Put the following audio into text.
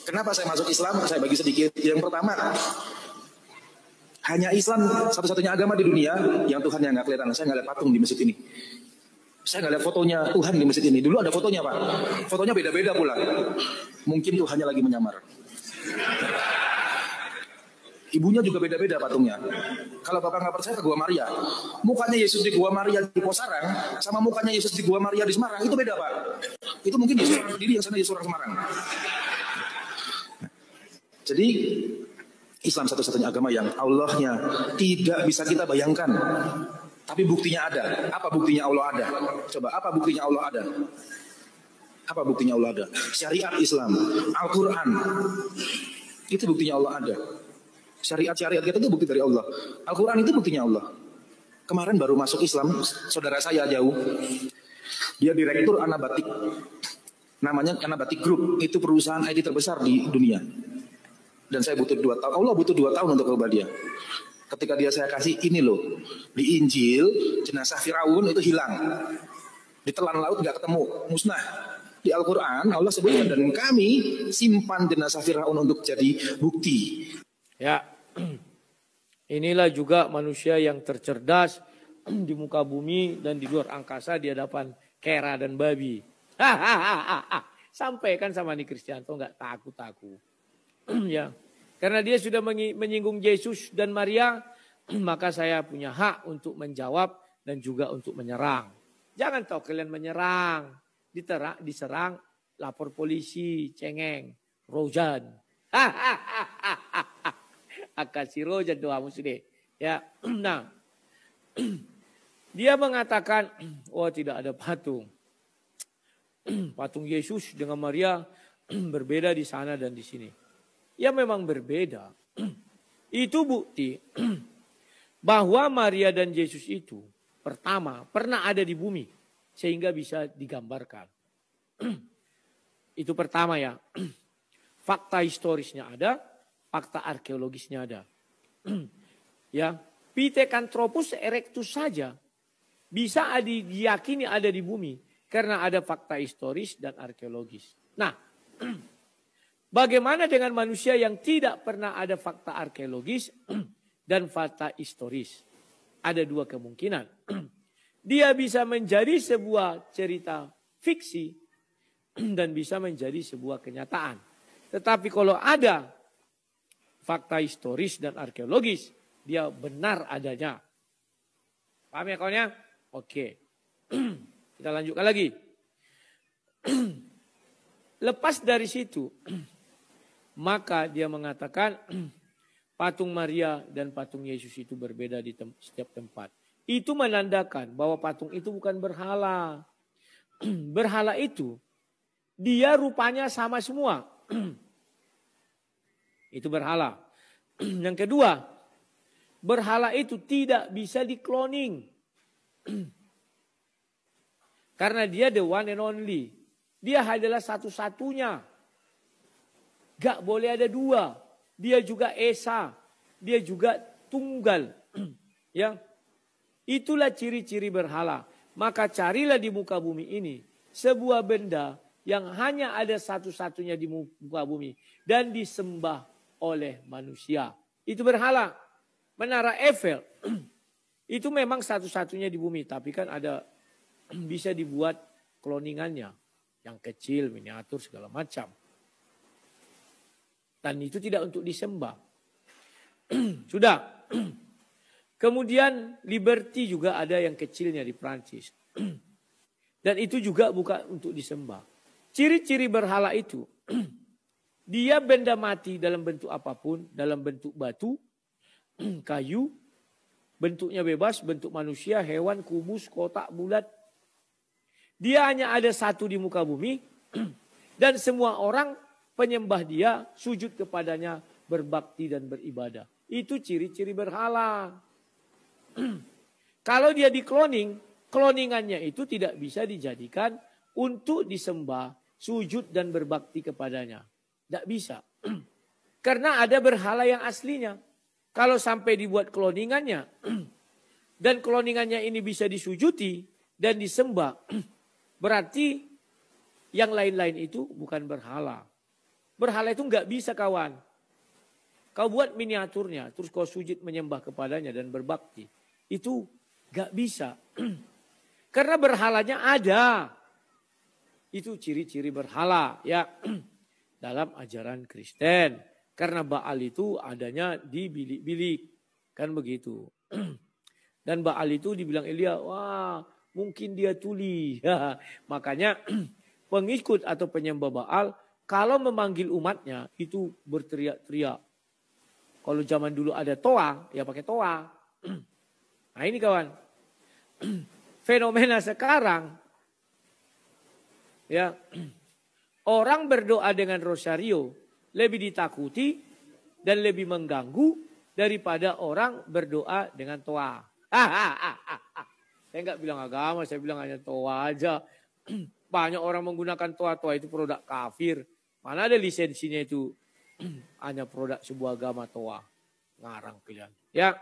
Kenapa saya masuk Islam? Saya bagi sedikit. Yang pertama, hanya Islam satu-satunya agama di dunia yang Tuhan yang nggak kelihatan. Saya nggak lihat patung di masjid ini. Saya nggak lihat fotonya Tuhan di masjid ini. Dulu ada fotonya, Pak. Fotonya beda-beda pula. Mungkin Tuhannya lagi menyamar. Ibunya juga beda-beda patungnya. Kalau Bapak nggak percaya ke Gua Maria, mukanya Yesus di Gua Maria di Posarang sama mukanya Yesus di Gua Maria di Semarang itu beda, Pak. Itu mungkin Yesus orang Kediri, yang sana Yesus orang Semarang. Jadi Islam satu-satunya agama yang Allahnya tidak bisa kita bayangkan. Tapi buktinya ada. Apa buktinya Allah ada? Coba, apa buktinya Allah ada? Apa buktinya Allah ada? Syariat Islam, Al-Quran. Itu buktinya Allah ada. Syariat-syariat kita itu bukti dari Allah. Al-Quran itu buktinya Allah. Kemarin baru masuk Islam, saudara saya jauh. Dia direktur Anabatik. Namanya Anabatik Group. Itu perusahaan IT terbesar di dunia. Dan saya butuh 2 tahun. Allah butuh 2 tahun untuk ubah dia. Ketika dia saya kasih ini loh. Di Injil, jenazah Firaun itu hilang. Ditelan laut nggak ketemu, musnah. Di Al-Quran Allah sebutkan, dan kami simpan jenazah Firaun untuk jadi bukti. Ya, inilah juga manusia yang tercerdas di muka bumi dan di luar angkasa di hadapan kera dan babi. Sampaikan sama nih Kristianto nggak takut-takut. Ya, karena dia sudah menyinggung Yesus dan Maria, maka saya punya hak untuk menjawab dan juga untuk menyerang. Jangan tahu kalian menyerang, diserang, lapor polisi, cengeng, rojan. Akasi rojan doa muslim. Ya, nah, dia mengatakan, oh tidak ada patung. Patung Yesus dengan Maria berbeda di sana dan di sini. Ya memang berbeda. Itu bukti bahwa Maria dan Yesus itu pertama pernah ada di bumi sehingga bisa digambarkan. Itu pertama ya. Fakta historisnya ada, fakta arkeologisnya ada. Ya, Pithecanthropus erectus saja bisa diyakini ada di bumi karena ada fakta historis dan arkeologis. Nah, bagaimana dengan manusia yang tidak pernah ada fakta arkeologis dan fakta historis? Ada 2 kemungkinan. Dia bisa menjadi sebuah cerita fiksi dan bisa menjadi sebuah kenyataan. Tetapi kalau ada fakta historis dan arkeologis, dia benar adanya. Paham ya kawannya? Oke. Kita lanjutkan lagi. Lepas dari situ, maka dia mengatakan patung Maria dan patung Yesus itu berbeda di setiap tempat. Itu menandakan bahwa patung itu bukan berhala. Berhala itu dia rupanya sama semua. Itu berhala. Yang kedua, berhala itu tidak bisa dikloning. Karena dia the one and only. Dia adalah satu-satunya. Gak boleh ada 2. Dia juga esa. Dia juga tunggal. Ya, itulah ciri-ciri berhala. Maka carilah di muka bumi ini sebuah benda yang hanya ada satu-satunya di muka bumi dan disembah oleh manusia. Itu berhala. Menara Eiffel itu memang satu-satunya di bumi, tapi kan ada bisa dibuat kloningannya yang kecil, miniatur segala macam. Dan itu tidak untuk disembah. Sudah. Kemudian Liberty juga ada yang kecilnya di Prancis. Dan itu juga bukan untuk disembah. Ciri-ciri berhala itu. Dia benda mati dalam bentuk apapun. Dalam bentuk batu, kayu, bentuknya bebas, bentuk manusia, hewan, kubus, kotak, bulat. Dia hanya ada satu di muka bumi. Dan semua orang penyembah dia, sujud kepadanya, berbakti dan beribadah. Itu ciri-ciri berhala. Kalau dia dikloning, kloningannya itu tidak bisa dijadikan untuk disembah, sujud dan berbakti kepadanya. Tidak bisa. Karena ada berhala yang aslinya. Kalau sampai dibuat kloningannya, dan kloningannya ini bisa disujuti dan disembah, berarti yang lain-lain itu bukan berhala. Berhala itu nggak bisa kawan. Kau buat miniaturnya, terus kau sujud menyembah kepadanya dan berbakti. Itu nggak bisa. Karena berhalanya ada. Itu ciri-ciri berhala ya dalam ajaran Kristen. Karena Baal itu adanya di bilik-bilik. Kan begitu. Dan Baal itu dibilang Elia, wah mungkin dia tuli. Makanya pengikut atau penyembah Baal kalau memanggil umatnya itu berteriak-teriak. Kalau zaman dulu ada toa, ya pakai toa. Nah ini kawan, fenomena sekarang, ya orang berdoa dengan rosario lebih ditakuti dan lebih mengganggu daripada orang berdoa dengan toa. Saya nggak bilang agama, saya bilang hanya toa aja. Banyak orang menggunakan toa itu produk kafir. Mana ada lisensinya itu? Hanya produk sebuah agama toa. Ngarang pilihan. Ya.